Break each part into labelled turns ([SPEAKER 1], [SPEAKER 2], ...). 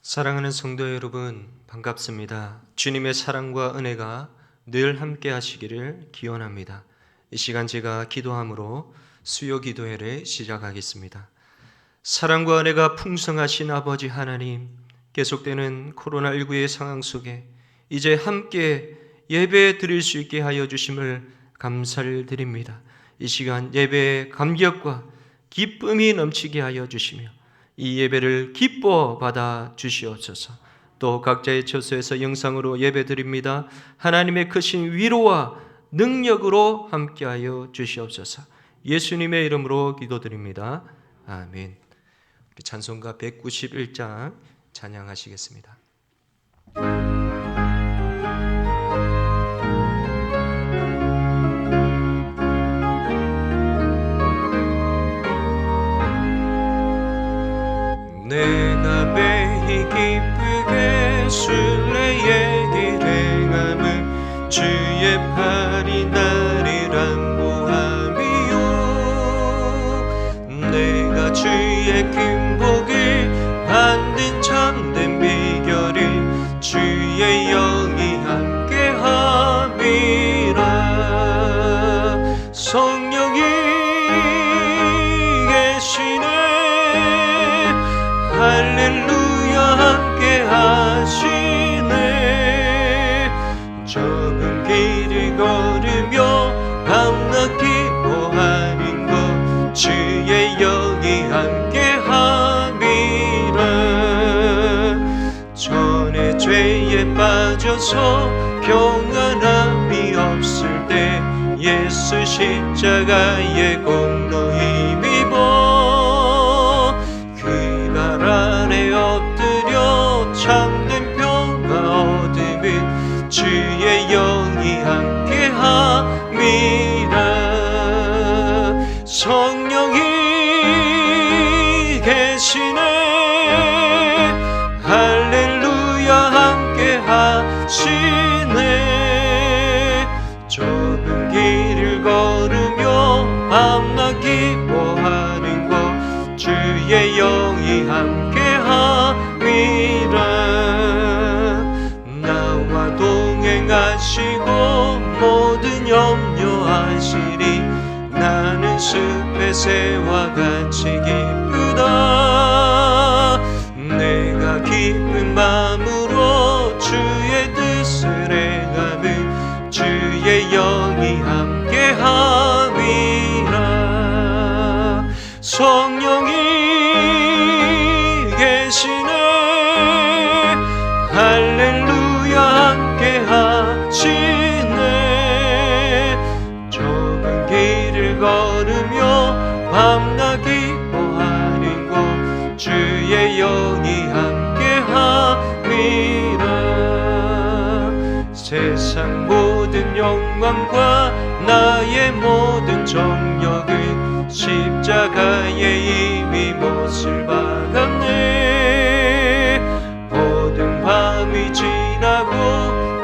[SPEAKER 1] 사랑하는 성도 여러분, 반갑습니다. 주님의 사랑과 은혜가 늘 함께 하시기를 기원합니다. 이 시간 제가 기도함으로 수요 기도회를 시작하겠습니다. 사랑과 은혜가 풍성하신 아버지 하나님, 계속되는 코로나19의 상황 속에 이제 함께 예배 드릴 수 있게 하여 주심을 감사를 드립니다. 이 시간 예배의 감격과 기쁨이 넘치게 하여 주시며 이 예배를 기뻐 받아 주시옵소서. 또 각자의 처소에서 영상으로 예배드립니다. 하나님의 크신 위로와 능력으로 함께하여 주시옵소서. 예수님의 이름으로 기도드립니다. 아멘. 우리 찬송가 191장 찬양하시겠습니다. 내가 매일 기쁘게 순례의 길 행함은 주의 팔이 나를 안보함이요. 내가 주의 큰 복을 받는 참된 비결이 주의 영이 함께함이라. 성령이 계시네. 할렐루야 함께 하시네. 좁은 길을 걸으며 밤낮 기뻐하는 것 주의 영이 함께 함이라. 전에 죄에 빠져서 평안함이 없을 때 예수 십자가의 공로 힘입어 그 아래 엎드려 참된 평화 얻음은 주의 영이 함께함이라. 성령이 계시네. 할렐루야 함께하시네. 좁은 길을 걸으며 밤낮 기뻐하는 것 주의 영이 함께함이라. 나와 동행하시고 모든 염려하시리. 나는 숲의 새와 같이 기쁘다. 내가 기쁜 마음으로 주의 뜻을 행하는 주의 영이 함께함이라. 성령이 계시네. 할렐루야 함께 하시네. 좁은 길을 걸으며 밤낮 기뻐하는 곳 주의 영이 함께 함이라. 세상 모든 영광과 나의 모든 정력은 십자가에 이미 못을 박았네. 모든 밤이 지나고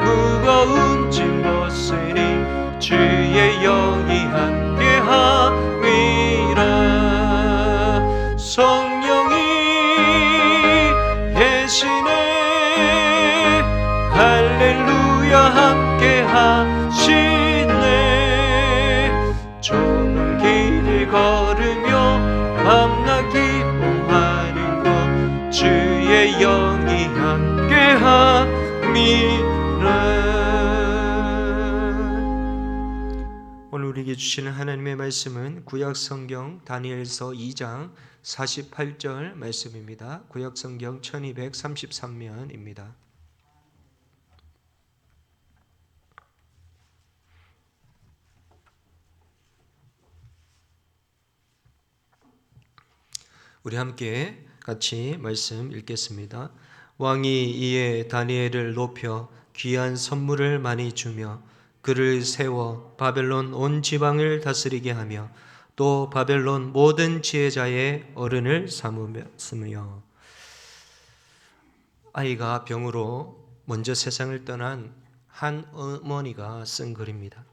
[SPEAKER 1] 무거운 짐 벗으니 주의 영이 함께함이라. 성령이 계시네. 할렐루야 함께하시네. 좁은 길을 걸으며 밤낮 기뻐하는 것 주의 영이 함께함이라. 오늘 우리에게 주시는 하나님의 말씀은 구약성경 다니엘서 2장 48절 말씀입니다. 구약성경 1233면입니다. 우리 함께 같이 말씀 읽겠습니다. 왕이 이에 다니엘을 높여 귀한 선물을 많이 주며 그를 세워 바벨론 온 지방을 다스리게 하며 또 바벨론 모든 지혜자의 어른을 삼으며. 아이가 병으로 먼저 세상을 떠난 한 어머니가 쓴 글입니다.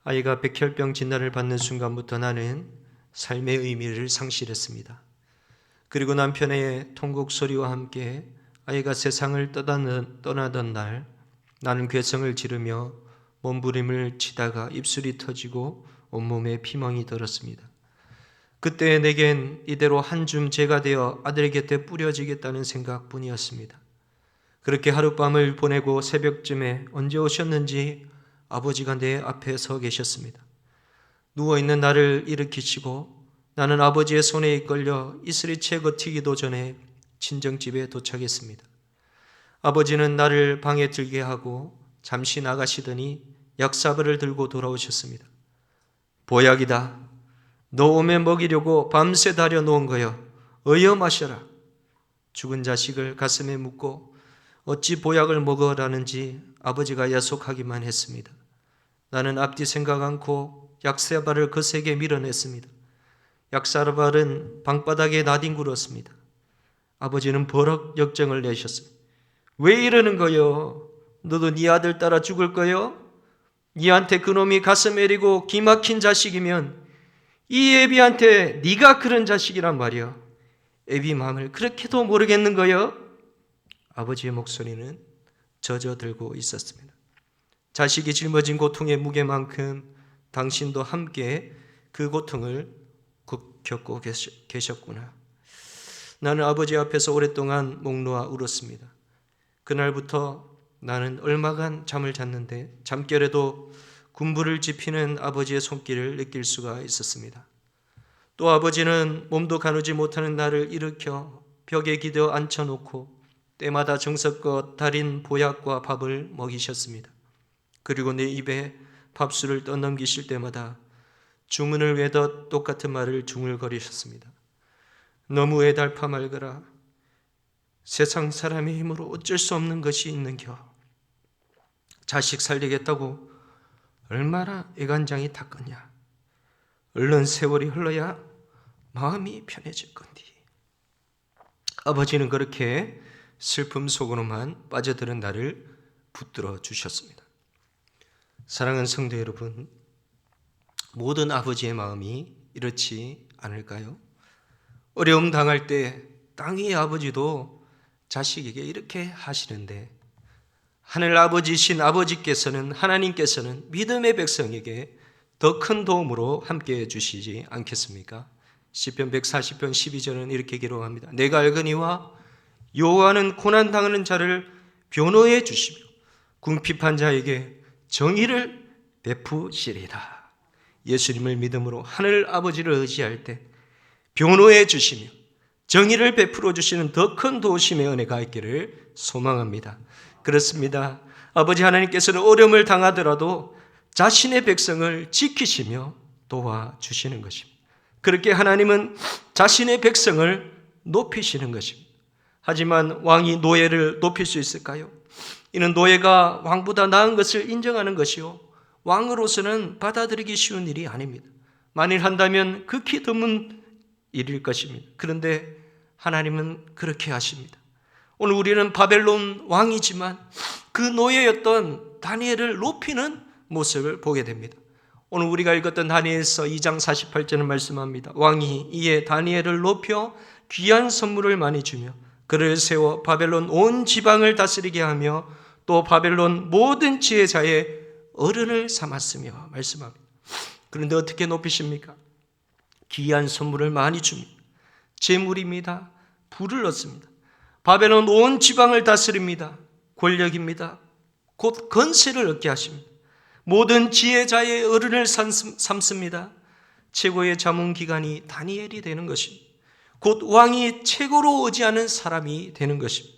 [SPEAKER 1] 아이가 백혈병 진단을 받는 순간부터 나는 삶의 의미를 상실했습니다. 그리고 남편의 통곡 소리와 함께 아이가 세상을 떠나던 날 나는 괴성을 지르며 몸부림을 치다가 입술이 터지고 온몸에 피멍이 들었습니다. 그때 내겐 이대로 한 줌 재가 되어 아들 곁에 뿌려지겠다는 생각뿐이었습니다. 그렇게 하룻밤을 보내고 새벽쯤에 언제 오셨는지 아버지가 내 앞에 서 계셨습니다. 누워있는 나를 일으키시고 나는 아버지의 손에 이끌려 이슬이 채 걷히기도 전에 친정집에 도착했습니다. 아버지는 나를 방에 들게 하고 잠시 나가시더니 약사발을 들고 돌아오셨습니다. 보약이다. 너 오면 먹이려고 밤새 다려놓은 거여. 어여 마셔라. 죽은 자식을 가슴에 묻고 어찌 보약을 먹으라는지 아버지가 야속하기만 했습니다. 나는 앞뒤 생각 않고 약사발을 거세게 밀어냈습니다. 약사발은 방바닥에 나뒹굴었습니다. 아버지는 버럭 역정을 내셨습니다. 왜 이러는 거요? 너도 네 아들 따라 죽을 거요? 네한테 그놈이 가슴 에리고 기막힌 자식이면 이 애비한테 네가 그런 자식이란 말이야. 애비 마음을 그렇게도 모르겠는 거요? 아버지의 목소리는 젖어들고 있었습니다. 자식이 짊어진 고통의 무게만큼 당신도 함께 그 고통을 겪고 계셨구나. 나는 아버지 앞에서 오랫동안 목 놓아 울었습니다. 그날부터 나는 얼마간 잠을 잤는데 잠결에도 군부를 지피는 아버지의 손길을 느낄 수가 있었습니다. 또 아버지는 몸도 가누지 못하는 나를 일으켜 벽에 기대어 앉혀놓고 때마다 정성껏 달인 보약과 밥을 먹이셨습니다. 그리고 내 입에 밥술을 떠넘기실 때마다 주문을 외듯 똑같은 말을 중얼거리셨습니다. 너무 애달파 말거라. 세상 사람의 힘으로 어쩔 수 없는 것이 있는겨. 자식 살리겠다고 얼마나 애간장이 탔겠냐. 얼른 세월이 흘러야 마음이 편해질 건디. 아버지는 그렇게 슬픔 속으로만 빠져드는 나를 붙들어 주셨습니다. 사랑하는 성도 여러분, 모든 아버지의 마음이 이렇지 않을까요? 어려움 당할 때 땅의 아버지도 자식에게 이렇게 하시는데 하늘 아버지신 아버지께서는 하나님께서는 믿음의 백성에게 더 큰 도움으로 함께해 주시지 않겠습니까? 시편 140편 12절은 이렇게 기록합니다. 내가 알거니와 여호와는 고난당하는 자를 변호해 주시며 궁핍한 자에게 정의를 베푸시리다. 예수님을 믿음으로 하늘 아버지를 의지할 때 변호해 주시며 정의를 베풀어 주시는 더 큰 도우심의 은혜가 있기를 소망합니다. 그렇습니다. 아버지 하나님께서는 어려움을 당하더라도 자신의 백성을 지키시며 도와주시는 것입니다. 그렇게 하나님은 자신의 백성을 높이시는 것입니다. 하지만 왕이 노예를 높일 수 있을까요? 이는 노예가 왕보다 나은 것을 인정하는 것이요 왕으로서는 받아들이기 쉬운 일이 아닙니다. 만일 한다면 극히 드문 일일 것입니다. 그런데 하나님은 그렇게 하십니다. 오늘 우리는 바벨론 왕이지만 그 노예였던 다니엘을 높이는 모습을 보게 됩니다. 오늘 우리가 읽었던 다니엘서 2장 48절은 말씀합니다. 왕이 이에 다니엘을 높여 귀한 선물을 많이 주며 그를 세워 바벨론 온 지방을 다스리게 하며 또 바벨론 모든 지혜자의 어른을 삼았으며 말씀합니다. 그런데 어떻게 높이십니까? 귀한 선물을 많이 줍니다. 재물입니다. 부를 얻습니다. 바벨론 온 지방을 다스립니다. 권력입니다. 곧 건세를 얻게 하십니다. 모든 지혜자의 어른을 삼습니다. 최고의 자문기관이 다니엘이 되는 것입니다. 곧 왕이 최고로 의지하는 사람이 되는 것입니다.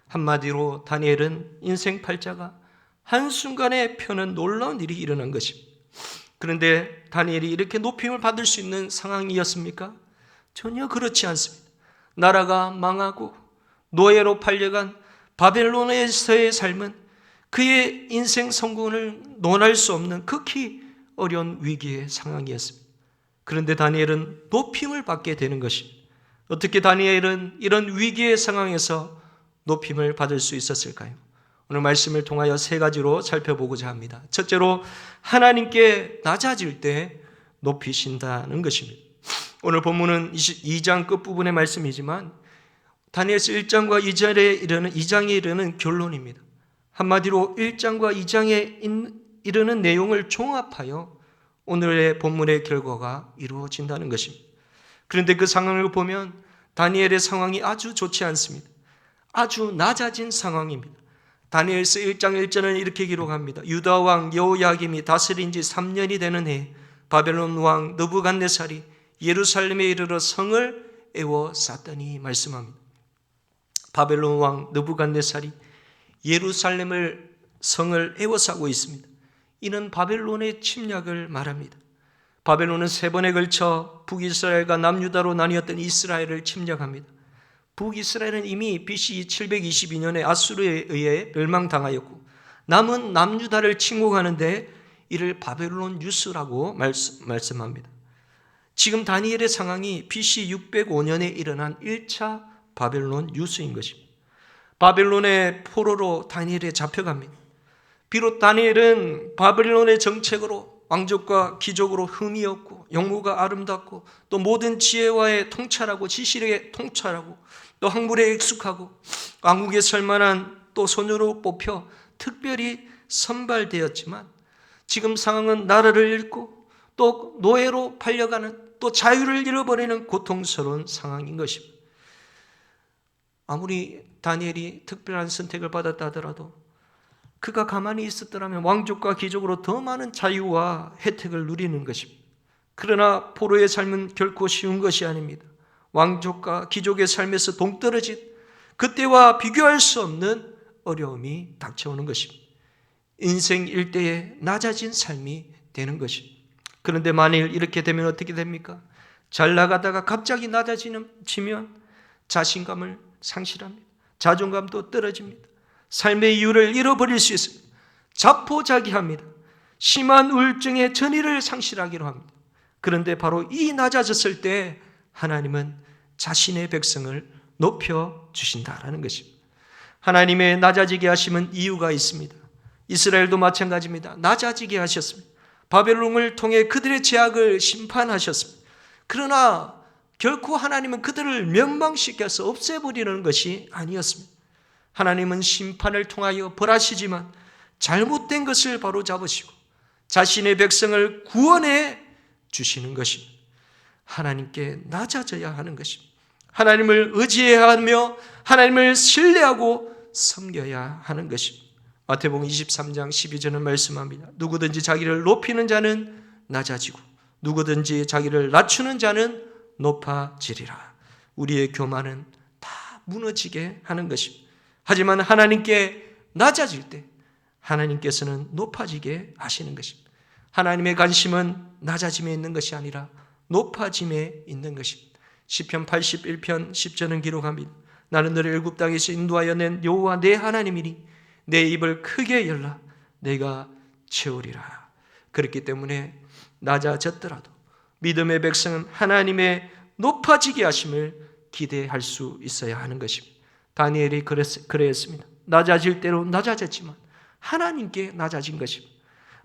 [SPEAKER 1] 한마디로 다니엘은 인생 팔자가 한순간에 펴는 놀라운 일이 일어난 것입니다. 그런데 다니엘이 이렇게 높임을 받을 수 있는 상황이었습니까? 전혀 그렇지 않습니다. 나라가 망하고 노예로 팔려간 바벨론에서의 삶은 그의 인생 성공을 논할 수 없는 극히 어려운 위기의 상황이었습니다. 그런데 다니엘은 높임을 받게 되는 것입니다. 어떻게 다니엘은 이런 위기의 상황에서 높임을 받을 수 있었을까요? 오늘 말씀을 통하여 세 가지로 살펴보고자 합니다. 첫째로 하나님께 낮아질 때 높이신다는 것입니다. 오늘 본문은 2장 끝부분의 말씀이지만 다니엘서 1장과 2장에 이르는 결론입니다. 한마디로 1장과 2장에 이르는 내용을 종합하여 오늘의 본문의 결과가 이루어진다는 것입니다. 그런데 그 상황을 보면 다니엘의 상황이 아주 좋지 않습니다. 아주 낮아진 상황입니다. 다니엘서 1장 1절은 이렇게 기록합니다. 유다 왕 여호야김이 다스린 지 3년이 되는 해 바벨론 왕 느부갓네살이 예루살렘에 이르러 성을 에워쌌더니 말씀합니다. 바벨론 왕 느부갓네살이 예루살렘을 성을 에워싸고 있습니다. 이는 바벨론의 침략을 말합니다. 바벨론은 3번에 걸쳐 북이스라엘과 남유다로 나뉘었던 이스라엘을 침략합니다. 북이스라엘은 이미 BC 722년에 아수르에 의해 멸망당하였고 남은 남유다를 침공하는데 이를 바벨론 유스라고 말씀합니다. 지금 다니엘의 상황이 BC 605년에 일어난 1차 바벨론 유수인 것입니다. 바벨론의 포로로 다니엘에 잡혀갑니다. 비록 다니엘은 바벨론의 정책으로 왕족과 귀족으로 흠이 없고 영모가 아름답고 또 모든 지혜와의 통찰하고 지식에 통찰하고 또 학문에 익숙하고 왕국에 설만한 또 소녀로 뽑혀 특별히 선발되었지만 지금 상황은 나라를 잃고 또 노예로 팔려가는 또 자유를 잃어버리는 고통스러운 상황인 것입니다. 아무리 다니엘이 특별한 선택을 받았다 하더라도 그가 가만히 있었더라면 왕족과 귀족으로 더 많은 자유와 혜택을 누리는 것입니다. 그러나 포로의 삶은 결코 쉬운 것이 아닙니다. 왕족과 귀족의 삶에서 동떨어진 그때와 비교할 수 없는 어려움이 닥쳐오는 것입니다. 인생 일대에 낮아진 삶이 되는 것입니다. 그런데 만일 이렇게 되면 어떻게 됩니까? 잘 나가다가 갑자기 낮아지면 자신감을 상실합니다. 자존감도 떨어집니다. 삶의 이유를 잃어버릴 수 있습니다. 자포자기합니다. 심한 우울증에 전의를 상실하기로 합니다. 그런데 바로 이 낮아졌을 때 하나님은 자신의 백성을 높여주신다라는 것입니다. 하나님의 낮아지게 하심은 이유가 있습니다. 이스라엘도 마찬가지입니다. 낮아지게 하셨습니다. 바벨론을 통해 그들의 죄악을 심판하셨습니다. 그러나 결코 하나님은 그들을 멸망시켜서 없애버리는 것이 아니었습니다. 하나님은 심판을 통하여 벌하시지만 잘못된 것을 바로잡으시고 자신의 백성을 구원해 주시는 것입니다. 하나님께 낮아져야 하는 것입니다. 하나님을 의지해야 하며 하나님을 신뢰하고 섬겨야 하는 것입니다. 마태복음 23장 12절은 말씀합니다. 누구든지 자기를 높이는 자는 낮아지고 누구든지 자기를 낮추는 자는 높아지리라. 우리의 교만은 다 무너지게 하는 것입니다. 하지만 하나님께 낮아질 때 하나님께서는 높아지게 하시는 것입니다. 하나님의 관심은 낮아짐에 있는 것이 아니라 높아짐에 있는 것입니다. 시편 81편 10절은 기록합니다. 나는 너를 애굽 땅에서 인도하여 낸 여호와 내 하나님이니 내 입을 크게 열라 내가 채우리라. 그렇기 때문에 낮아졌더라도 믿음의 백성은 하나님의 높아지게 하심을 기대할 수 있어야 하는 것입니다. 다니엘이 그랬습니다. 낮아질 대로 낮아졌지만 하나님께 낮아진 것입니다.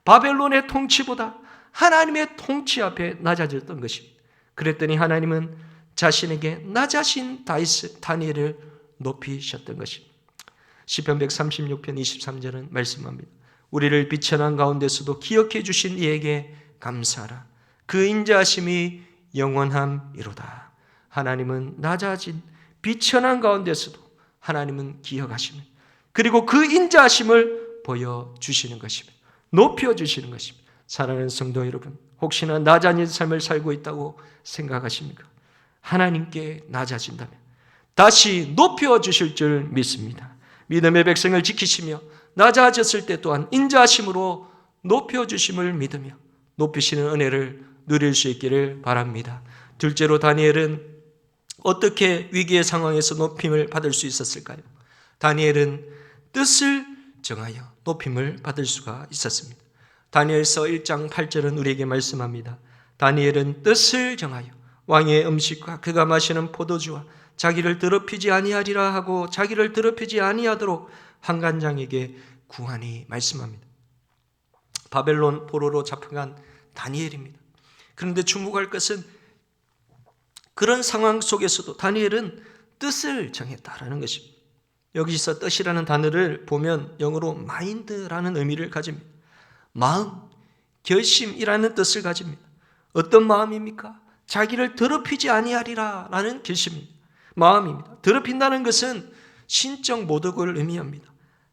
[SPEAKER 1] 바벨론의 통치보다 하나님의 통치 앞에 낮아졌던 것입니다. 그랬더니 하나님은 자신에게 낮아신 다니엘을 높이셨던 것입니다. 시편 136편 23절은 말씀합니다. 우리를 비천한 가운데서도 기억해 주신 이에게 감사하라. 그 인자하심이 영원함이로다. 하나님은 낮아진 비천한 가운데서도 하나님은 기억하시며 그리고 그 인자하심을 보여주시는 것입니다. 높여주시는 것입니다. 사랑하는 성도 여러분, 혹시나 낮아진 삶을 살고 있다고 생각하십니까? 하나님께 낮아진다면 다시 높여주실 줄 믿습니다. 믿음의 백성을 지키시며 낮아졌을 때 또한 인자하심으로 높여주심을 믿으며 높이시는 은혜를 누릴 수 있기를 바랍니다. 둘째로 다니엘은 어떻게 위기의 상황에서 높임을 받을 수 있었을까요? 다니엘은 뜻을 정하여 높임을 받을 수가 있었습니다. 다니엘서 1장 8절은 우리에게 말씀합니다. 다니엘은 뜻을 정하여 왕의 음식과 그가 마시는 포도주와 자기를 더럽히지 아니하리라 하고 자기를 더럽히지 아니하도록 환관장에게 구하니 말씀합니다. 바벨론 포로로 잡혀간 다니엘입니다. 그런데 주목할 것은 그런 상황 속에서도 다니엘은 뜻을 정했다라는 것입니다. 여기서 뜻이라는 단어를 보면 영어로 mind라는 의미를 가집니다. 마음, 결심이라는 뜻을 가집니다. 어떤 마음입니까? 자기를 더럽히지 아니하리라 라는 결심입니다. 마음입니다. 더럽힌다는 것은 신적 모독을 의미합니다.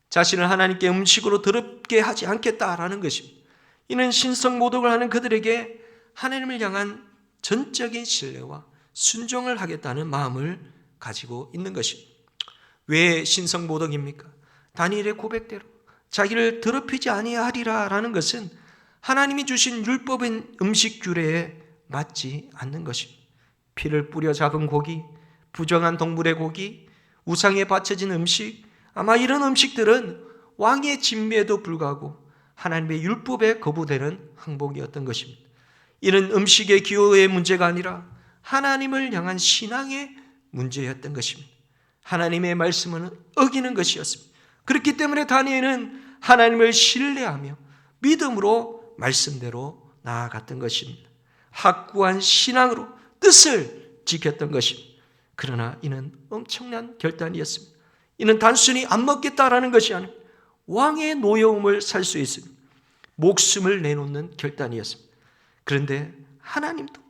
[SPEAKER 1] 자신을 하나님께 음식으로 더럽게 하지 않겠다라는 것입니다. 이는 신성 모독을 하는 그들에게 하나님을 향한 전적인 신뢰와 순종을 하겠다는 마음을 가지고 있는 것입니다. 왜 신성 모독입니까? 다니엘의 고백대로 자기를 더럽히지 아니하리라라는 것은 하나님이 주신 율법인 음식 규례에 맞지 않는 것입니다. 피를 뿌려 잡은 고기, 부정한 동물의 고기, 우상에 바쳐진 음식, 아마 이런 음식들은 왕의 진미에도 불구하고 하나님의 율법에 거부되는 항복이었던 것입니다. 이는 음식의 기호의 문제가 아니라 하나님을 향한 신앙의 문제였던 것입니다. 하나님의 말씀은 어기는 것이었습니다. 그렇기 때문에 다니엘은 하나님을 신뢰하며 믿음으로 말씀대로 나아갔던 것입니다. 확고한 신앙으로 뜻을 지켰던 것입니다. 그러나 이는 엄청난 결단이었습니다. 이는 단순히 안 먹겠다라는 것이 아니라 왕의 노여움을 살 수 있습니다. 목숨을 내놓는 결단이었습니다. 그런데 하나님도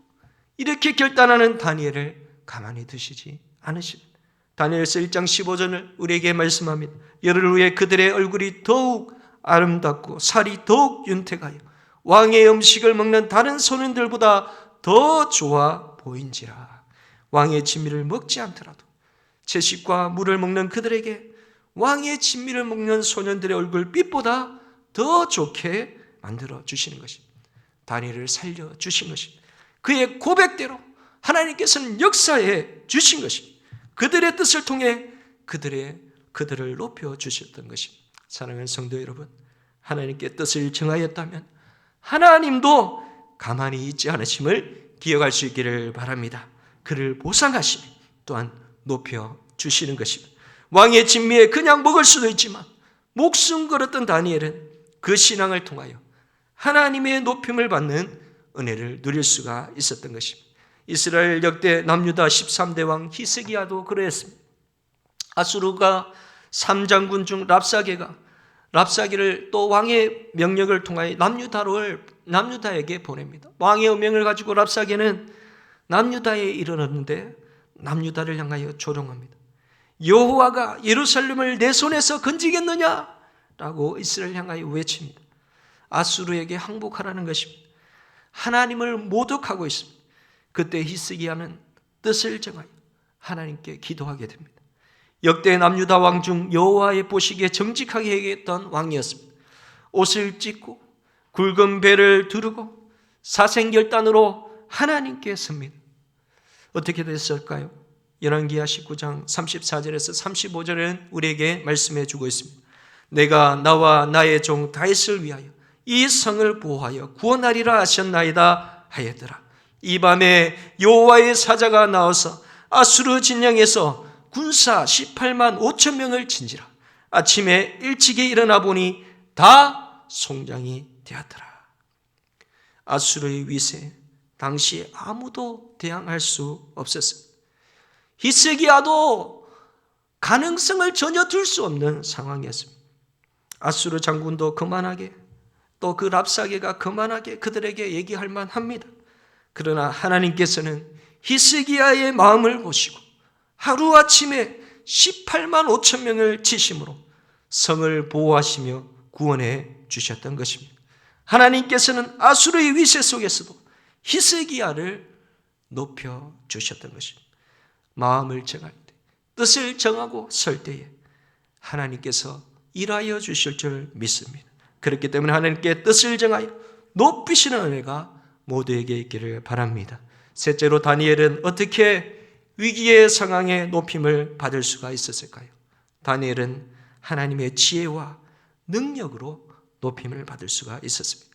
[SPEAKER 1] 이렇게 결단하는 다니엘을 가만히 두시지 않으십니다. 다니엘서 1장 15절을 우리에게 말씀합니다. 열흘 후에 그들의 얼굴이 더욱 아름답고 살이 더욱 윤택하여 왕의 음식을 먹는 다른 소년들보다 더 좋아 보인지라. 왕의 진미를 먹지 않더라도 채식과 물을 먹는 그들에게 왕의 진미를 먹는 소년들의 얼굴빛보다 더 좋게 만들어 주시는 것입니다. 다니엘을 살려주신 것입니다. 그의 고백대로 하나님께서는 역사해 주신 것입니다. 그들의 뜻을 통해 그들을 높여주셨던 것입니다. 사랑하는 성도 여러분, 하나님께 뜻을 정하였다면 하나님도 가만히 있지 않으심을 기억할 수 있기를 바랍니다. 그를 보상하시며 또한 높여주시는 것입니다. 왕의 진미에 그냥 먹을 수도 있지만 목숨 걸었던 다니엘은 그 신앙을 통하여 하나님의 높임을 받는 은혜를 누릴 수가 있었던 것입니다. 이스라엘 역대 남유다 13대 왕 히스기야도 그러했습니다. 아수르가 3장군 중 랍사게를 또 왕의 명령을 통하여 남유다에게 보냅니다. 왕의 음명을 가지고 랍사게는 남유다에 이르렀는데 남유다를 향하여 조롱합니다. 여호와가 예루살렘을 내 손에서 건지겠느냐? 라고 이스라엘 향하여 외칩니다. 아수르에게 항복하라는 것입니다. 하나님을 모독하고 있습니다. 그때 히스기야는 뜻을 정하여 하나님께 기도하게 됩니다. 역대 남유다 왕 중 여호와의 보시기에 정직하게 행했던 왕이었습니다. 옷을 찢고 굵은 배를 두르고 사생결단으로 하나님께 섭니다. 어떻게 됐을까요? 열왕기하 19장 34절에서 35절은 우리에게 말씀해 주고 있습니다. 내가 나와 나의 종 다윗을 위하여 이 성을 보호하여 구원하리라 하셨나이다 하였더라. 이 밤에 여호와의 사자가 나와서 아수르 진영에서 군사 18만 5천 명을 친지라. 아침에 일찍이 일어나 보니 다 송장이 되었더라. 아수르의 위세, 당시 아무도 대항할 수 없었습니다. 히스기야도 가능성을 전혀 둘 수 없는 상황이었습니다. 아수르 장군도 그만하게, 또 그 랍사게가 그만하게 그들에게 얘기할 만합니다. 그러나 하나님께서는 히스기야의 마음을 보시고 하루아침에 18만 5천 명을 치심으로 성을 보호하시며 구원해 주셨던 것입니다. 하나님께서는 아수르의 위세 속에서도 히스기야를 높여 주셨던 것입니다. 마음을 정할 때, 뜻을 정하고 설 때에 하나님께서 일하여 주실 줄 믿습니다. 그렇기 때문에 하나님께 뜻을 정하여 높이시는 은혜가 모두에게 있기를 바랍니다. 셋째로 다니엘은 어떻게 위기의 상황에 높임을 받을 수가 있었을까요? 다니엘은 하나님의 지혜와 능력으로 높임을 받을 수가 있었습니다.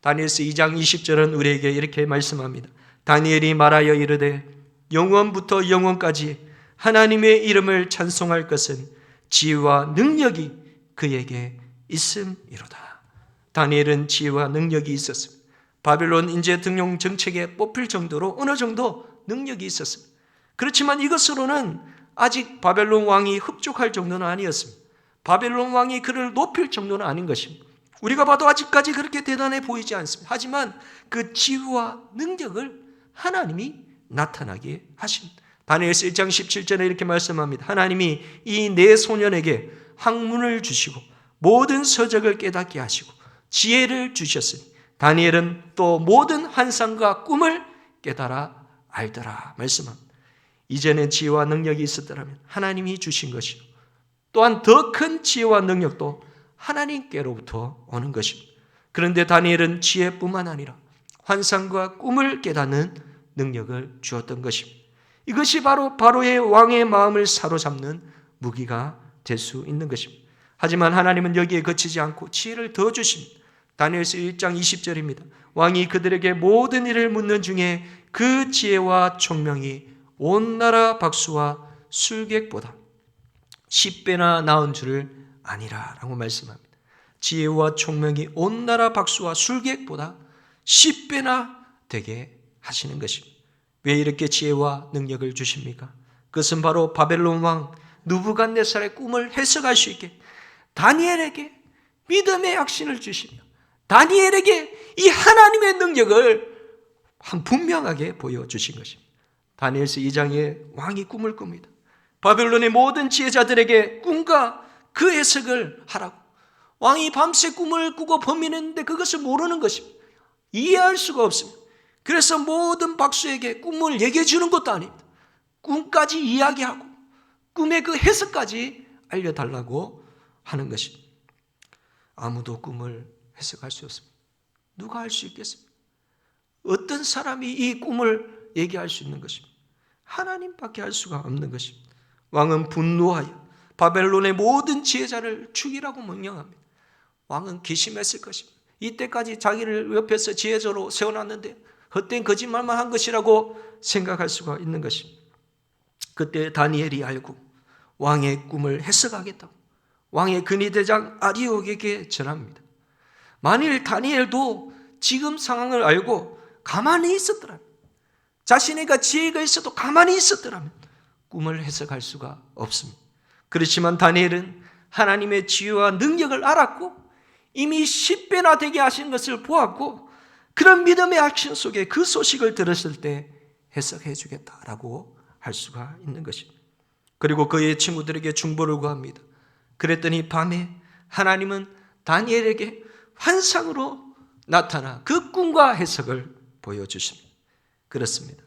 [SPEAKER 1] 다니엘서 2장 20절은 우리에게 이렇게 말씀합니다. 다니엘이 말하여 이르되 영원부터 영원까지 하나님의 이름을 찬송할 것은 지혜와 능력이 그에게 있음이로다. 다니엘은 지혜와 능력이 있었습니다. 바벨론 인재 등용 정책에 뽑힐 정도로 어느 정도 능력이 있었습니다.
[SPEAKER 2] 그렇지만 이것으로는 아직 바벨론 왕이 흡족할 정도는 아니었습니다. 바벨론 왕이 그를 높일 정도는 아닌 것입니다. 우리가 봐도 아직까지 그렇게 대단해 보이지 않습니다. 하지만 그 지혜와 능력을 하나님이 나타나게 하십니다. 다니엘서 1장 17절에 이렇게 말씀합니다. 하나님이 이 네 소년에게 학문을 주시고 모든 서적을 깨닫게 하시고 지혜를 주셨으니 다니엘은 또 모든 환상과 꿈을 깨달아 알더라 말씀합니다. 이전에 지혜와 능력이 있었더라면 하나님이 주신 것이요 또한 더 큰 지혜와 능력도 하나님께로부터 오는 것입니다. 그런데 다니엘은 지혜뿐만 아니라 환상과 꿈을 깨닫는 능력을 주었던 것입니다. 이것이 바로 바로의 왕의 마음을 사로잡는 무기가 될 수 있는 것입니다. 하지만 하나님은 여기에 그치지 않고 지혜를 더 주십니다. 다니엘서 1장 20절입니다. 왕이 그들에게 모든 일을 묻는 중에 그 지혜와 총명이 온 나라 박수와 술객보다 10배나 나은 줄을 아니라 라고 말씀합니다. 지혜와 총명이 온 나라 박수와 술객보다 10배나 되게 하시는 것입니다. 왜 이렇게 지혜와 능력을 주십니까? 그것은 바로 바벨론 왕 느부갓네살의 꿈을 해석할 수 있게 다니엘에게 믿음의 확신을 주시며 다니엘에게 이 하나님의 능력을 분명하게 보여주신 것입니다. 다니엘서 2장에 왕이 꿈을 꿉니다. 바벨론의 모든 지혜자들에게 꿈과 그 해석을 하라고. 왕이 밤새 꿈을 꾸고 범인했는데 그것을 모르는 것입니다. 이해할 수가 없습니다. 그래서 모든 박수에게 꿈을 얘기해 주는 것도 아닙니다. 꿈까지 이야기하고 꿈의 그 해석까지 알려달라고 하는 것입니다. 아무도 꿈을 해석할 수 없습니다. 누가 할 수 있겠습니까? 어떤 사람이 이 꿈을 얘기할 수 있는 것입니다. 하나님밖에 할 수가 없는 것입니다. 왕은 분노하여 바벨론의 모든 지혜자를 죽이라고 명령합니다. 왕은 기심했을 것입니다. 이때까지 자기를 옆에서 지혜자로 세워놨는데 헛된 거짓말만 한 것이라고 생각할 수가 있는 것입니다. 그때 다니엘이 알고 왕의 꿈을 해석하겠다고 왕의 근위대장 아리옥에게 전합니다. 만일 다니엘도 지금 상황을 알고 가만히 있었더라면, 자신에게 지혜가 있어도 가만히 있었더라면 꿈을 해석할 수가 없습니다. 그렇지만 다니엘은 하나님의 지혜와 능력을 알았고 이미 10배나 되게 하신 것을 보았고 그런 믿음의 확신 속에 그 소식을 들었을 때 해석해 주겠다라고 할 수가 있는 것입니다. 그리고 그의 친구들에게 중보를 구합니다. 그랬더니 밤에 하나님은 다니엘에게 환상으로 나타나 그 꿈과 해석을 보여주십니다. 그렇습니다.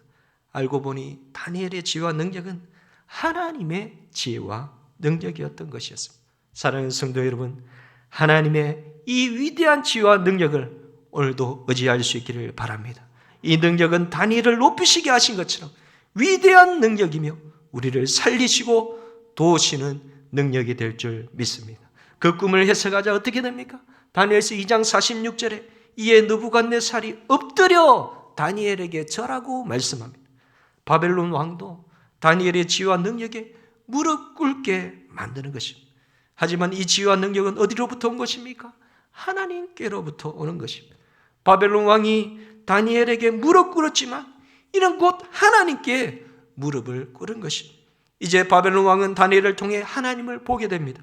[SPEAKER 2] 알고 보니 다니엘의 지혜와 능력은 하나님의 지혜와 능력이었던 것이었습니다. 사랑하는 성도 여러분, 하나님의 이 위대한 지혜와 능력을 오늘도 의지할 수 있기를 바랍니다. 이 능력은 다니엘을 높이시게 하신 것처럼 위대한 능력이며 우리를 살리시고 도우시는 능력이 될 줄 믿습니다. 그 꿈을 해석하자 어떻게 됩니까? 다니엘서 2장 46절에 이에 느부갓네살이 엎드려 다니엘에게 절하고 말씀합니다. 바벨론 왕도 다니엘의 지혜와 능력에 무릎 꿇게 만드는 것입니다. 하지만 이 지혜와 능력은 어디로부터 온 것입니까? 하나님께로부터 오는 것입니다. 바벨론 왕이 다니엘에게 무릎 꿇었지만 이는 곧 하나님께 무릎을 꿇은 것입니다. 이제 바벨론 왕은 다니엘을 통해 하나님을 보게 됩니다.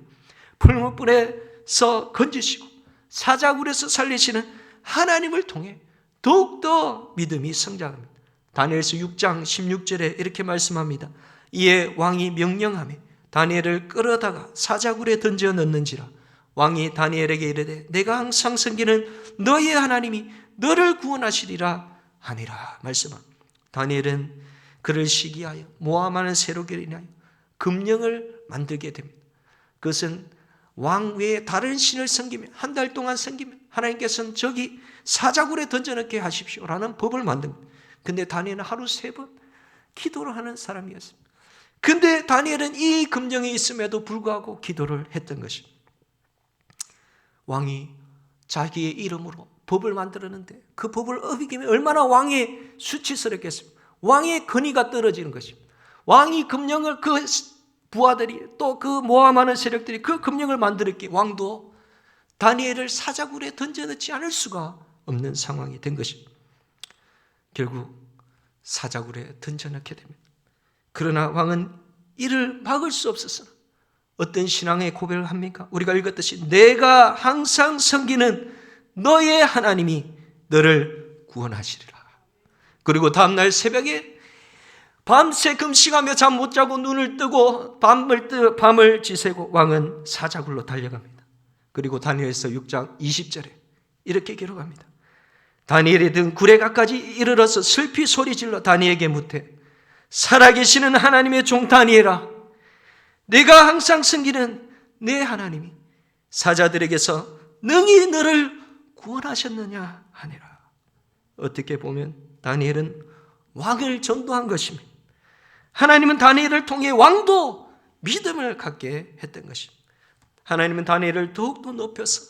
[SPEAKER 2] 풀무불에서 건지시고 사자굴에서 살리시는 하나님을 통해 더욱더 믿음이 성장합니다. 다니엘서 6장 16절에 이렇게 말씀합니다. 이에 왕이 명령하며 다니엘을 끌어다가 사자굴에 던져 넣는지라. 왕이 다니엘에게 이르되 내가 항상 섬기는 너의 하나님이 너를 구원하시리라 하니라 말씀합니다. 다니엘은 그를 시기하여 모함하는 세력을 인하여 금령을 만들게 됩니다. 그것은 왕 외에 다른 신을 섬기며 한 달 동안 섬기면 하나님께서는 저기 사자굴에 던져넣게 하십시오라는 법을 만듭니다. 근데 다니엘은 하루 3번 기도를 하는 사람이었습니다. 근데 다니엘은 이 금령이 있음에도 불구하고 기도를 했던 것입니다. 왕이 자기의 이름으로 법을 만들었는데 그 법을 어기면 얼마나 왕이 수치스럽겠습니까? 왕의 권위가 떨어지는 것입니다. 왕이 금령을 그 부하들이 또 그 모함하는 세력들이 그 금령을 만들었기에 왕도 다니엘을 사자굴에 던져넣지 않을 수가 없는 상황이 된 것입니다. 결국 사자굴에 던져넣게 됩니다. 그러나 왕은 이를 막을 수 없었으나 어떤 신앙의 고백을 합니까? 우리가 읽었듯이 내가 항상 섬기는 너의 하나님이 너를 구원하시리라. 그리고 다음날 새벽에 밤새 금식하며 잠 못 자고 눈을 뜨고 밤을 지새고 왕은 사자굴로 달려갑니다. 그리고 다니엘서 6장 20절에 이렇게 기록합니다. 다니엘이 든 구레가까지 이르러서 슬피 소리질러 다니엘에게 묻되 살아계시는 하나님의 종 다니엘아, 내가 항상 섬기는 내 하나님이 사자들에게서 능히 너를 구원하셨느냐 하니라. 어떻게 보면 다니엘은 왕을 전도한 것입니다. 하나님은 다니엘을 통해 왕도 믿음을 갖게 했던 것입니다. 하나님은 다니엘을 더욱더 높여서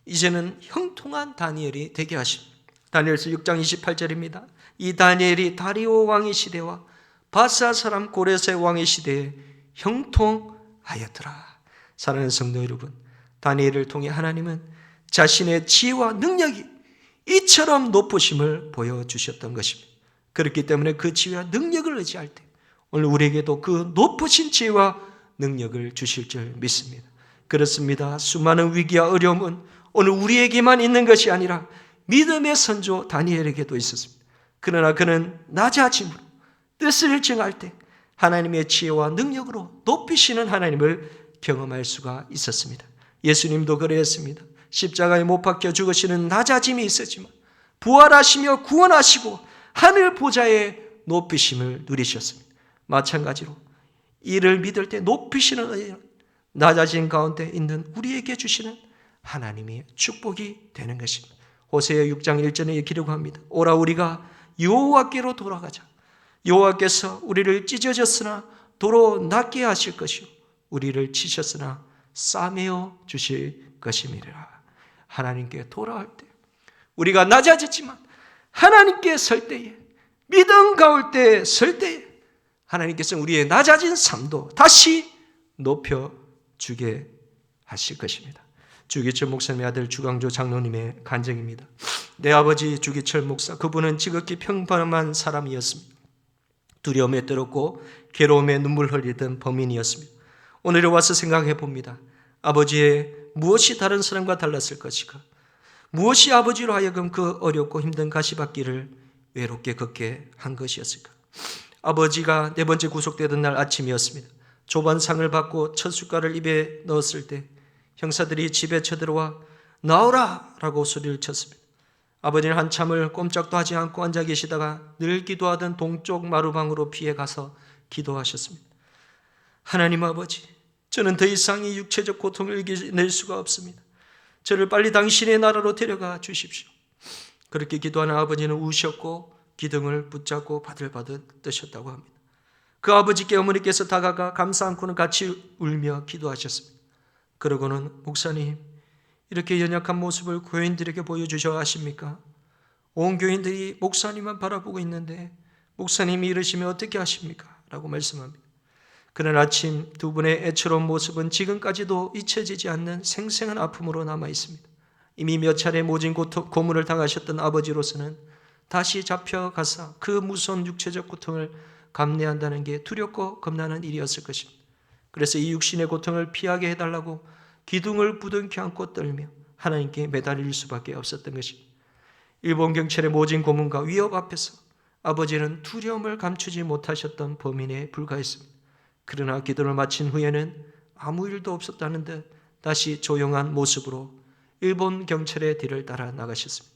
[SPEAKER 2] 이제는 형통한 다니엘이 되게 하십니다. 다니엘서 6장 28절입니다. 이 다니엘이 다리오 왕의 시대와 바사 사람 고레세 왕의 시대에 형통하였더라. 사랑하는 성도 여러분, 다니엘을 통해 하나님은 자신의 지혜와 능력이 이처럼 높으심을 보여주셨던 것입니다. 그렇기 때문에 그 지혜와 능력을 의지할 때 오늘 우리에게도 그 높으신 지혜와 능력을 주실 줄 믿습니다. 그렇습니다. 수많은 위기와 어려움은 오늘 우리에게만 있는 것이 아니라 믿음의 선조 다니엘에게도 있었습니다. 그러나 그는 낮아짐으로 뜻을 정할 때 하나님의 지혜와 능력으로 높이시는 하나님을 경험할 수가 있었습니다. 예수님도 그랬습니다. 십자가에 못 박혀 죽으시는 낮아짐이 있었지만 부활하시며 구원하시고 하늘 보좌에 높이심을 누리셨습니다. 마찬가지로 이를 믿을 때 높이시는 은혜는 낮아진 가운데 있는 우리에게 주시는 하나님의 축복이 되는 것입니다. 호세아 6장 1절에 기록합니다. 오라 우리가 여호와께로 돌아가자. 여호와께서 우리를 찢어졌으나 도로 낫게 하실 것이요 우리를 치셨으나 싸매어 주실 것임이라. 하나님께 돌아올 때 우리가 낮아졌지만 하나님께 설 때에 믿음 가올 때 설 때에 하나님께서는 우리의 낮아진 삶도 다시 높여주게 하실 것입니다. 주기철 목사님의 아들 주강조 장로님의 간증입니다. 내 아버지 주기철 목사, 그분은 지극히 평범한 사람이었습니다. 두려움에 떨었고 괴로움에 눈물 흘리던 범인이었습니다. 오늘에 와서 생각해 봅니다. 아버지의 무엇이 다른 사람과 달랐을 것인가? 무엇이 아버지로 하여금 그 어렵고 힘든 가시밭길을 외롭게 걷게 한 것이었을까? 아버지가 네 번째 구속되던 날 아침이었습니다. 조반상을 받고 첫 숟갈을 입에 넣었을 때 형사들이 집에 쳐들어와 나오라 라고 소리를 쳤습니다. 아버지는 한참을 꼼짝도 하지 않고 앉아 계시다가 늘 기도하던 동쪽 마루방으로 피해 가서 기도하셨습니다. 하나님 아버지, 저는 더 이상 이 육체적 고통을 이겨낼 수가 없습니다. 저를 빨리 당신의 나라로 데려가 주십시오. 그렇게 기도하는 아버지는 우셨고 기둥을 붙잡고 바들바들 뜨셨다고 합니다. 그 아버지께 어머니께서 다가가 감사 안고는 같이 울며 기도하셨습니다. 그러고는 목사님, 이렇게 연약한 모습을 교인들에게 보여주셔야 하십니까? 온 교인들이 목사님만 바라보고 있는데 목사님이 이러시면 어떻게 하십니까? 라고 말씀합니다. 그날 아침 두 분의 애처로운 모습은 지금까지도 잊혀지지 않는 생생한 아픔으로 남아 있습니다. 이미 몇 차례 모진 고문을 당하셨던 아버지로서는 다시 잡혀가서 그 무서운 육체적 고통을 감내한다는 게 두렵고 겁나는 일이었을 것입니다. 그래서 이 육신의 고통을 피하게 해달라고 기둥을 부둥켜 안고 떨며 하나님께 매달릴 수밖에 없었던 것입니다. 일본 경찰의 모진 고문과 위협 앞에서 아버지는 두려움을 감추지 못하셨던 범인에 불과했습니다. 그러나 기도를 마친 후에는 아무 일도 없었다는 듯 다시 조용한 모습으로 일본 경찰의 뒤를 따라 나가셨습니다.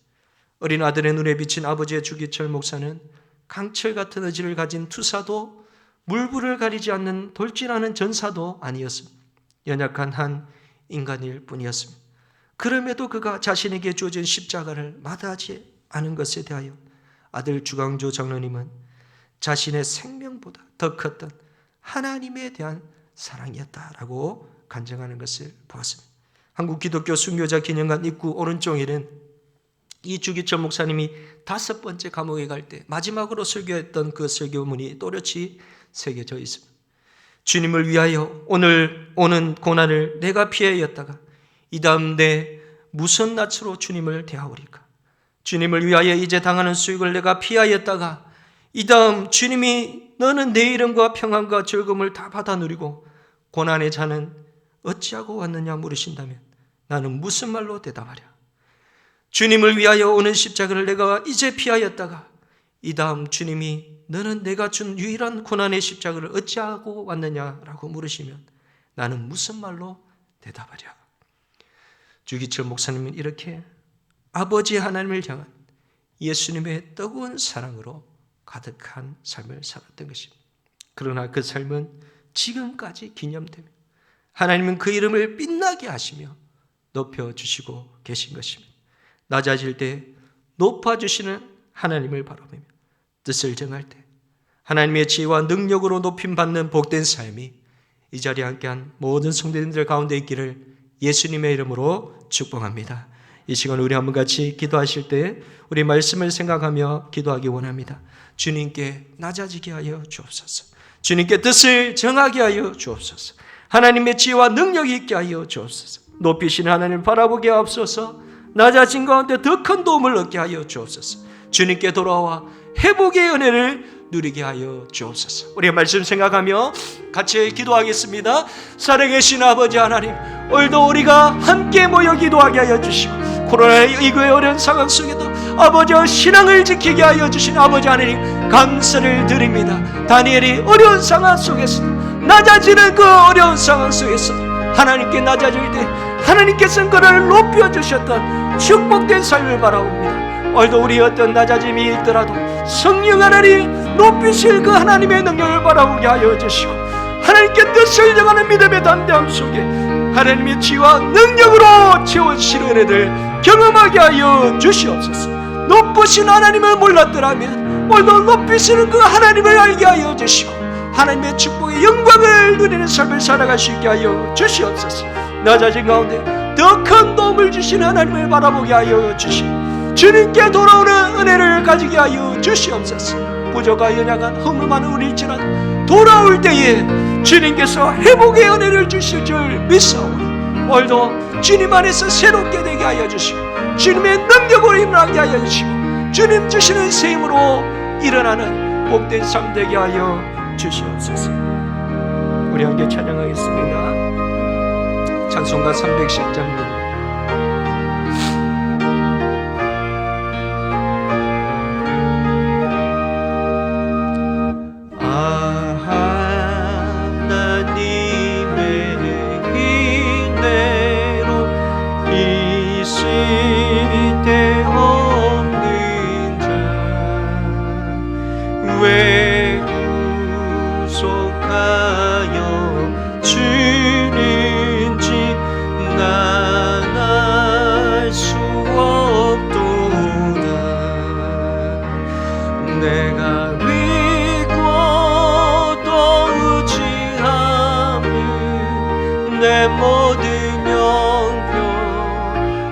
[SPEAKER 2] 어린 아들의 눈에 비친 아버지의 주기철 목사는 강철 같은 의지를 가진 투사도 물불을 가리지 않는 돌진하는 전사도 아니었습니다. 연약한 한 인간일 뿐이었습니다. 그럼에도 그가 자신에게 주어진 십자가를 마다하지 않은 것에 대하여 아들 주강조 장로님은 자신의 생명보다 더 컸던 하나님에 대한 사랑이었다라고 간증하는 것을 보았습니다. 한국 기독교 순교자 기념관 입구 오른쪽에는 이 주기철 목사님이 5번째 감옥에 갈 때 마지막으로 설교했던 그 설교문이 또렷이 새겨져 있습니다. 주님을 위하여 오늘 오는 고난을 내가 피하였다가 이 다음 내 무슨 낯으로 주님을 대하오리까? 주님을 위하여 이제 당하는 수익을 내가 피하였다가 이 다음 주님이 너는 내 이름과 평안과 즐거움을 다 받아 누리고 고난의 자는 어찌하고 왔느냐 물으신다면 나는 무슨 말로 대답하랴? 주님을 위하여 오는 십자가를 내가 이제 피하였다가 이 다음 주님이 너는 내가 준 유일한 고난의 십자가를 어찌하고 왔느냐라고 물으시면 나는 무슨 말로 대답하랴? 주기철 목사님은 이렇게 아버지 하나님을 향한 예수님의 뜨거운 사랑으로 가득한 삶을 살았던 것입니다. 그러나 그 삶은 지금까지 기념되며 하나님은 그 이름을 빛나게 하시며 높여주시고 계신 것입니다. 낮아질 때 높아주시는 하나님을 바라보며 뜻을 정할 때 하나님의 지혜와 능력으로 높임받는 복된 삶이 이 자리에 함께한 모든 성도님들 가운데 있기를 예수님의 이름으로 축복합니다. 이 시간 우리 한번 같이 기도하실 때 우리 말씀을 생각하며 기도하기 원합니다. 주님께 낮아지게 하여 주옵소서. 주님께 뜻을 정하게 하여 주옵소서. 하나님의 지혜와 능력이 있게 하여 주옵소서. 높이신 하나님을 바라보게 하옵소서. 낮아진 가운데 더 큰 도움을 얻게 하여 주옵소서. 주님께 돌아와 회복의 은혜를 누리게 하여 주옵소서. 우리의 말씀 생각하며 같이 기도하겠습니다. 살아계신 아버지 하나님, 오늘도 우리가 함께 모여 기도하게 하여 주시고 코로나19의 어려운 상황 속에도 아버지와 신앙을 지키게 하여 주신 아버지 하나님 감사를 드립니다. 다니엘이 어려운 상황 속에서 낮아지는 그 어려운 상황 속에서 하나님께 낮아질 때 하나님께서는 그를 높여주셨던 축복된 삶을 바라봅니다. 오늘도 우리 어떤 낮아짐이 있더라도 성령 하나님 높이실 그 하나님의 능력을 바라보게 하여 주시고 하나님께 뜻을 정하는 믿음의 담대함 속에 하나님의 지혜와 능력으로 채워주시는 은혜를 경험하게 하여 주시옵소서. 높으신 하나님을 몰랐더라면 오늘도 높이시는 그 하나님을 알게 하여 주시고 하나님의 축복의 영광을 누리는 삶을 살아갈 수 있게 하여 주시옵소서. 낮아진 가운데 더 큰 도움을 주신 하나님을 바라보게 하여 주시고 주님께 돌아오는 은혜를 가지게 하여 주시옵소서. 부족하 연약한 허무한 우리일지라도 돌아올 때에 주님께서 회복의 은혜를 주실 줄 믿사오니 오늘도 주님 안에서 새롭게 되게 하여 주시고 주님의 능력으로 임하게 하여 주시고 주님 주시는 새 힘으로 일어나는 복된 삶 되게 하여 주시옵소서. 우리 함께 찬양하겠습니다. 찬송가 310장입니다.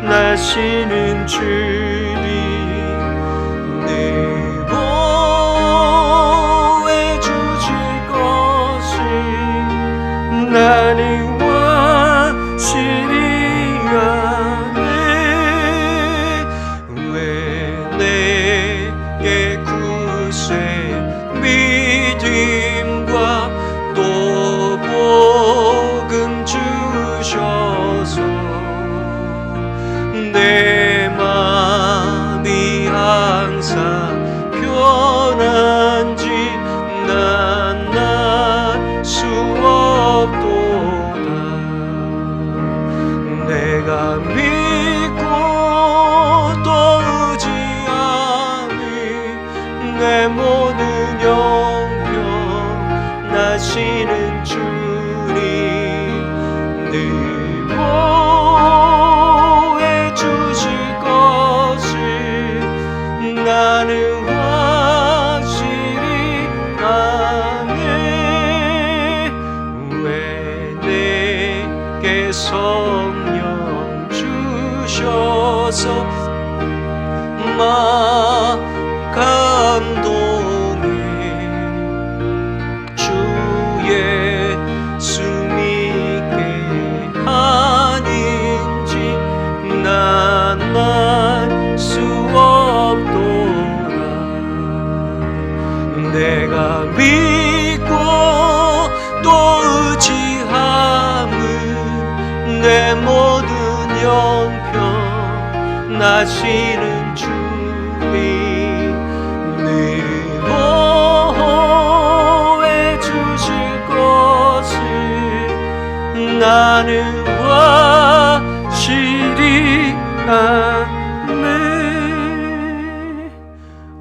[SPEAKER 3] 하시는 주님 늘 보여주실 것을 나는 확실히 아네. 왜 내게 굳세 믿음과 또 복음 주셔서 내 마음이 항상 편한지 난 알 수 없도다. 내가 믿고 또 의지하는 내 모든 영병 나시는 주님 늘 나는 확실히 아네. 왜 내게 성령 주셔서 감동해 주 예수 믿게 아닌지 난 알 수 없도다. 믿고 또 의지함은 내 모든 영평 나시는 주님 늘 보호해 주실 것을 나는 확실히 아멘.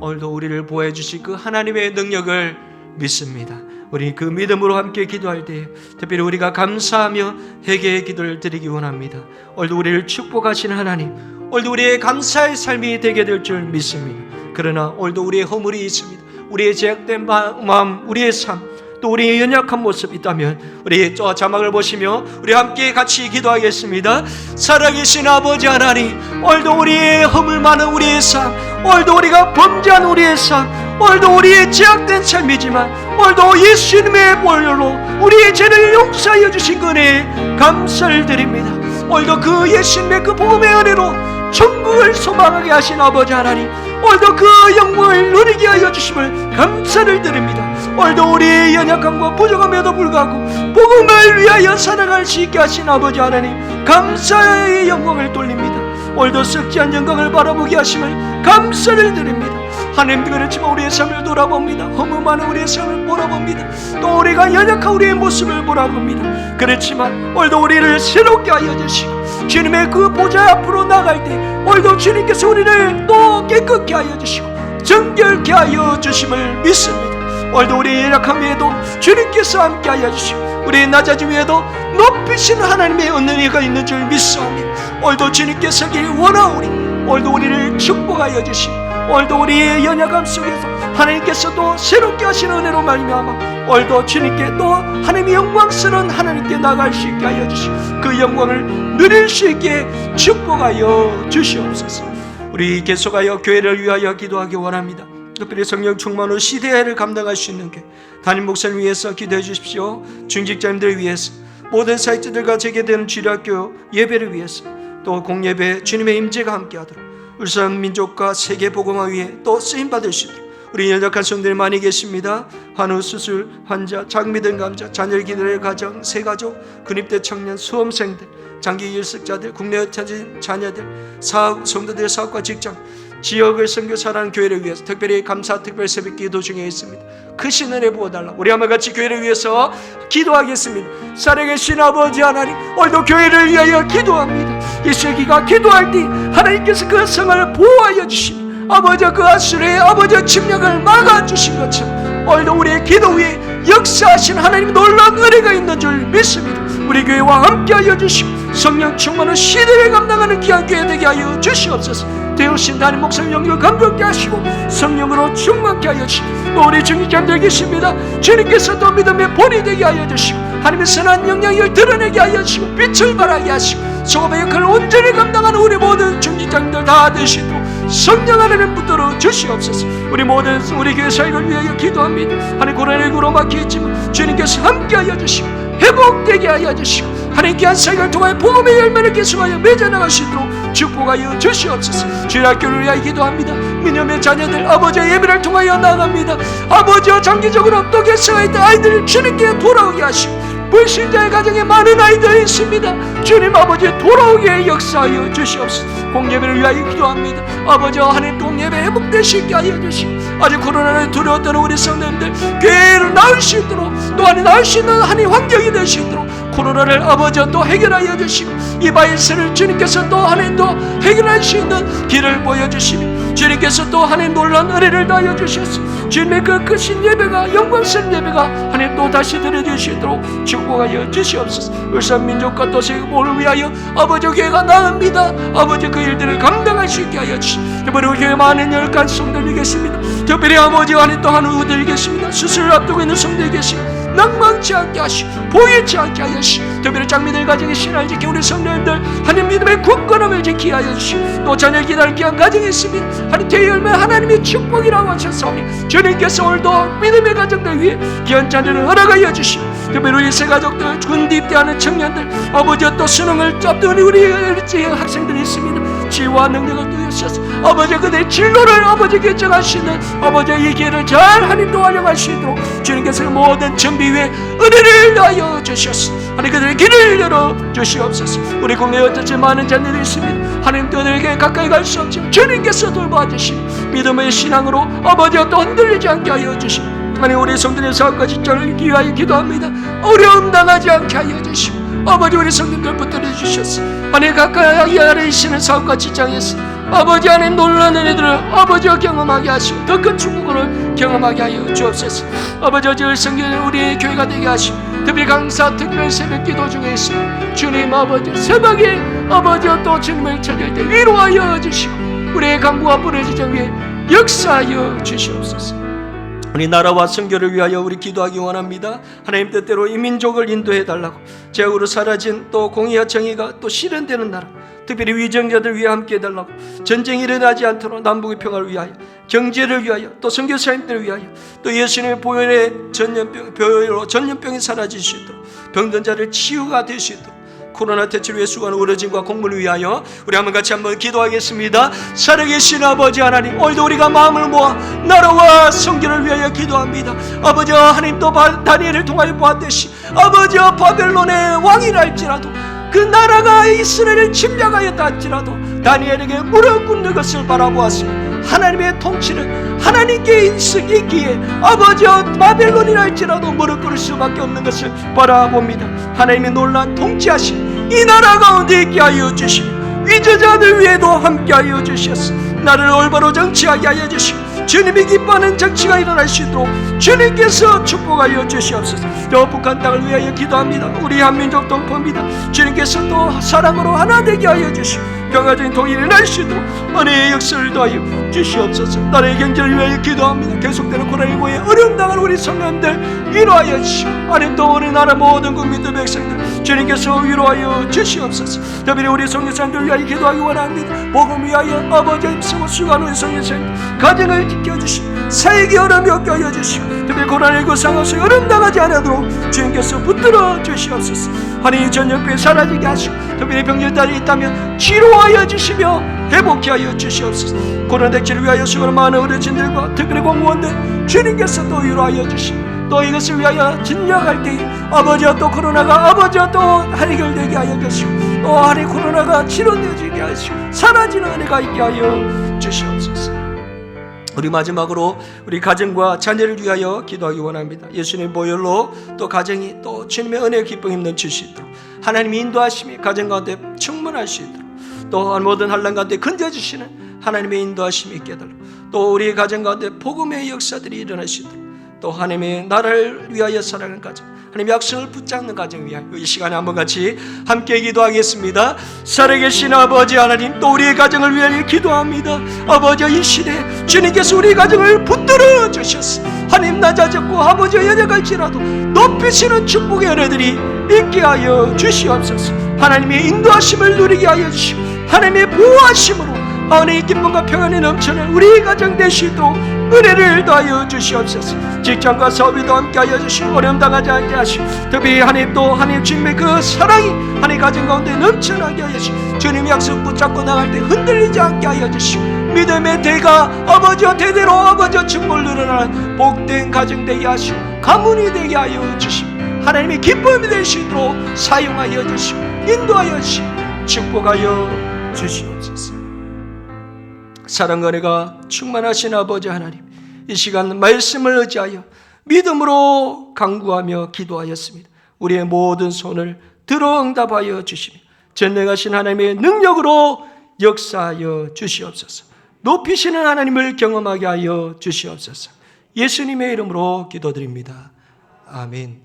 [SPEAKER 2] 오늘도 우리를 보호해 주실 그 하나님의 능력을 믿습니다. 우리 그 믿음으로 함께 기도할 때 특별히 우리가 감사하며 회개의 기도를 드리기 원합니다. 오늘도 우리를 축복하시는 하나님, 오늘도 우리의 감사의 삶이 되게 될 줄 믿습니다. 그러나 오늘도 우리의 허물이 있습니다. 우리의 제약된 마음, 우리의 삶, 또 우리의 연약한 모습이 있다면 우리 저 자막을 보시며 우리 함께 같이 기도하겠습니다. 살아계신 아버지 하나님, 오늘도 우리의 허물 많은 우리의 삶, 오늘도 우리가 범죄한 우리의 삶, 오늘도 우리의 제약된 삶이지만 오늘도 예수님의 보혈로 우리의 죄를 용서하여 주신 은혜에 감사를 드립니다. 오늘도 그 예수님의 그 복음의 은혜로 천국을 소망하게 하신 아버지 하나님, 오늘도 그 영광을 누리게 하여 주심을 감사를 드립니다. 오늘도 우리의 연약함과 부족함에도 불구하고 복음을 위하여 살아갈 수 있게 하신 아버지 하나님, 감사의 영광을 돌립니다. 오늘도 썩지 않은 영광을 바라보게 하심을 감사를 드립니다. 하나님도 그렇지만 우리의 삶을 돌아봅니다. 허물 많은 우리의 삶을 돌아봅니다. 또 우리가 연약한 우리의 모습을 돌아봅니다. 그렇지만 오늘도 우리를 새롭게 하여 주시고 주님의 그 보좌 앞으로 나갈 때 오늘도 주님께서 우리를 또 깨끗게 하여 주시고 정결케 하여 주심을 믿습니다. 오늘도 우리의 연약함 위에도 주님께서 함께 하여 주시고 우리의 낮아짐 위에도 높이시는 하나님의 은혜가 있는 줄 믿사오니 오늘도 주님께서 하길 원하오니 오늘도 우리를 축복하여 주시고 오늘도 우리의 연약함 속에서 하나님께서 또 새롭게 하시는 은혜로 말미암아 오늘도 주님께 또 하나님의 영광스러운 하나님께 나갈 수 있게 하여 주시고 그 영광을 누릴 수 있게 축복하여 주시옵소서. 우리 계속하여 교회를 위하여 기도하기 원합니다. 특별히 성령 충만으로 시대를 감당할 수 있는 교회, 담임 목사님 위해서 기도해 주십시오. 중직자님들 위해서, 모든 사역자들과 재개되는 주일학교 예배를 위해서, 또 공예배 주님의 임재가 함께하도록 울산 민족과 세계 복음화 위에 또 쓰임받을 수 있도록 우리 연약한 성도들이 많이 계십니다. 환우, 수술, 환자, 장미등 감자, 자녀 기도의 가정, 세가족, 군입대 청년, 수험생들, 장기 일석자들, 국내 자녀들, 사업, 성도들의 사업과 직장, 지역을 선교사라는 교회를 위해서 특별히 감사 특별 새벽 기도 중에 있습니다. 크신 은혜 부어달라. 우리 한번 같이 교회를 위해서 기도하겠습니다. 살아계신 아버지 하나님, 오늘도 교회를 위하여 기도합니다. 예수기가 기도할 때 하나님께서 그 성을 보호하여 주시니 아버지 그 아수르의 아버지 침략을 막아주신 것처럼 오늘도 우리의 기도 위에 역사하신 하나님 놀라운 은혜가 있는 줄 믿습니다. 우리 교회와 함께하여 주시고 성령 충만한 시대를 감당하는 귀한 교회 되게 하여 주시옵소서. 되오신 담임 목사님 영역을 감격케 하시고 성령으로 충만케 하여 주시고 또 우리 중직자님들 계십니다. 주님께서 또 믿음의 본이 되게 하여 주시고 하나님의 선한 영향을 드러내게 하여 주시고 빛을 발하게 하시고 소금의 역할을 온전히 감당하는 우리 모든 중직자님들 다 되시도록 성령 하나님 붙들어 주시옵소서. 우리 모든 우리 교회 사역을 위하여 기도합니다. 하나님 코로나19로 막혀있지만 주님께서 함께하여 주시고 회복되게 하여 주시고 하나님 귀한 사역을 통하여 복음의 열매를 계속하여 맺어나갈 수 있도록 축복하여 주시옵소서. 주일학교를 위하여 기도합니다. 미녀의 자녀들 아버지의 예배를 통하여 나아갑니다. 아버지와 장기적으로 또 개성에 있던 아이들을 주님께 돌아오게 하시고 불신자의 가정에 많은 아이들이 있습니다. 주님 아버지 돌아오게 역사하여 주시옵소서. 공예배를 위하여 기도합니다. 아버지와 하나님 공예배 회복되시게 하여 주시고 아직 코로나를 두려웠던 우리 성도님들 교회를 나올 수 있도록 또 하나님 나올 수 있는 하나님 환경이 될 수 있도록 코로나를 아버지와 또 해결하여 주시고 이 바이러스를 주님께서 또 하나님 또 해결할 수 있는 길을 보여주시고 주님께서 또 하나님 놀라운 은혜를 다하여 주셨습니다. 주님의 그 크신 예배가 영광스러운 예배가 하나님 또 다시 드려주시도록 축복하여 주시옵소서. 울산 민족과 또 세계를 위하여 아버지 교회가 나갑니다. 아버지 그 일들을 감당할 수 있게 하여 주시고 특별히 우리 교회 많은 열간 성도들이 계십니다. 특별히 아버지와 하나님 또 한우들이 계십니다. 수술을 앞두고 있는 성도들이 계십니다. 낭망치 않게 하시고 보이지 않게 하여 주시고 특별히 장미들 가정의 신앙을 지켜 우리 성도님들 하나님 믿음의 굳건함을 지키게 하여 주시고 또 자녀 기다릴 귀한 가정이 있습니다. 하나님 대열매 하나님의 축복이라고 하셨사오니 주님께서 오늘도 믿음의 가정들 위해 귀한 자녀를 허락하여 주시고 특별히 우리 새 가족들, 군대 입대하는 청년들, 아버지 또 수능을 앞둔 우리 학생들이 있습니다. 지혜와 능력을 누리셔서 아버지 그들의 진로를 아버지 결정할 수 있는 아버지 이 기회를 잘 하나님도 활용할 수 있도록 주님께서 모든 준비 위에 은혜를 더하여 주시옵소서. 하나님 그들의 길을 열어 주시옵소서. 우리 국내에 어쩌지 많은 자녀들이 있습니다. 하나님 그들에게 가까이 갈 수 없지만 주님께서 돌봐주시고 믿음의 신앙으로 아버지 또 흔들리지 않게 하여 주시고 하나님 우리 성도님의 사업과 직장을 위하여 기도합니다. 어려움 당하지 않게 하여 주시고 아버지 우리 성도님들 붙들어 주셨어. 하나님 가까이 아래 있는 사업과 직장에서 아버지 하나님 놀라운 은혜들을 아버지와 경험하게 하시고 더 큰 축복을 경험하게 하여 주옵소서. 아버지 어제 성경은 우리 교회가 되게 하시고 특히 강사 특별 새벽 기도 중에 있습니다. 주님 아버지 새벽에 아버지와 또 주님을 찾을 때 위로하여 주시고 우리의 강구가 부러지지 위해 역사하여 주시옵소서. 우리 나라와 선교를 위하여 우리 기도하기 원합니다. 하나님 뜻대로 이 민족을 인도해 달라고 제국으로 사라진 또 공의와 정의가 또 실현되는 나라 특별히 위정자들 위해 함께 해달라고 전쟁이 일어나지 않도록 남북의 평화를 위하여 경제를 위하여 또 선교사님들을 위하여 또 예수님의 보혈의 보혈로 전염병이 사라질 수 있도록 병든 자를 치유가 될 수 있도록 코로나 대책 위해 수고하는 의료진과 공무를 위하여 우리 한번 같이 한번 기도하겠습니다. 살아계신 아버지 하나님 오늘도 우리가 마음을 모아 나라와 성교를 위하여 기도합니다. 아버지 하나님 또 다니엘을 통하여 보았듯이 아버지 바벨론의 왕이라 할지라도 그 나라가 이스라엘을 침략하였다 할지라도 다니엘에게 무릎 꿇는 것을 바라보았습니다. 하나님의 통치는 하나님께 있기에 아버지 바벨론이라 할지라도 무릎 꿇을 수밖에 없는 것을 바라봅니다. 하나님의 놀라운 통치하심 이 나라 가운데 있게 하여 주시고 위저자들 위에도 함께 하여 주셨소. 나를 올바로 정치하게 하여 주시고 주님이 기뻐하는 정치가 일어날 수 있도록 주님께서 축복하여 주시옵소서. 저 북한 땅을 위하여 기도합니다. 우리 한민족 동포입니다. 주님께서 또 사랑으로 하나 되게 하여 주시고 평화적인 통일이 일어날 수 있도록 은혜의 역사를 더하여 주시옵소서. 나라의 경제를 위하여 기도합니다. 계속되는 코로나19에 어려움 당하는 우리 성도님들 위로하여 주시고 하나님 또 우리나라 모든 국민들 백성들 주님께서 위로하여 주시옵소서. 특별히 우리 성교사님들 위하여 기도하기 원합니다. 복음 위하여 아버지 힘쓰고 수고하는 우리 성교사님 가정을 지켜주시고 사역이 어려움이 없게 하여 주시고 특별히 코로나19 상황에서 어려움 당하지 않도록 주님께서 붙들어 주시옵소서. 하나님 전염병이 사라지게 하시고 특별히 병들자들이 있다면 치료하여 주시며 회복케 하여 주시옵소서. 코로나 대책을 위하여 수고하는 많은 의료진들과 특별히 공무원들 주님께서 또 위로하여 주시고 또 이것을 위하여 진력할 때에 아버지와 또 코로나가 아버지와 또 해결되게 하여 주시고 또 하나님 코로나가 치료되게 하시고 사라지는 은혜가 있게 하여 주시옵소서. 우리 마지막으로 우리 가정과 자녀를 위하여 기도하기 원합니다. 예수님의 보혈로 또 가정이 또 주님의 은혜의 기쁨이 넘칠 수 있도록 하나님의 인도하심이 가정 가운데 충만할 수 있도록 또 모든 환난 가운데 건져주시는 하나님의 인도하심이 있게 해달라고 또 우리 가정 가운데 복음의 역사들이 일어날 수 있도록 또 하나님의 나라를 위하여 살아가는 가정 하나님의 약속을 붙잡는 가정 위하여 이 시간에 한번 같이 함께 기도하겠습니다. 살아계신 아버지 하나님 또 우리의 가정을 위하여 기도합니다. 아버지 이 시대에 주님께서 우리 가정을 붙들어 주셨어. 하나님 낮아졌고 아버지와 연약할지라도 높이시는 축복의 은혜들이 있게 하여 주시옵소서. 하나님의 인도하심을 누리게 하여 주시고 하나님의 보호하심으로 하나님의 기쁨과 평안이 넘치는 우리 가정 될 수 있도록 은혜를 더하여 주시옵소서. 직장과 사업에도 함께 하여 주시고 어려움 당하지 않게 하시고 특별히 하나님 또 하나님 주님의 그 사랑이 하나님 가정 가운데 넘쳐나게 하여 주시고 주님 약속 붙잡고 나갈 때 흔들리지 않게 하여 주시고 믿음의 대가 아버지와 대대로 아버지와 축복을 누려나는 복된 가정 되게 하시고 가문이 되게 하여 주시고 하나님의 기쁨이 될 수 있도록 사용하여 주시고 인도하여 주시고 축복하여 주시옵소서. 사랑과 은혜가 충만하신 아버지 하나님 이 시간 말씀을 의지하여 믿음으로 간구하며 기도하였습니다. 우리의 모든 손을 들어 응답하여 주시며 전능하신 하나님의 능력으로 역사하여 주시옵소서. 높이시는 하나님을 경험하게 하여 주시옵소서. 예수님의 이름으로 기도드립니다. 아멘.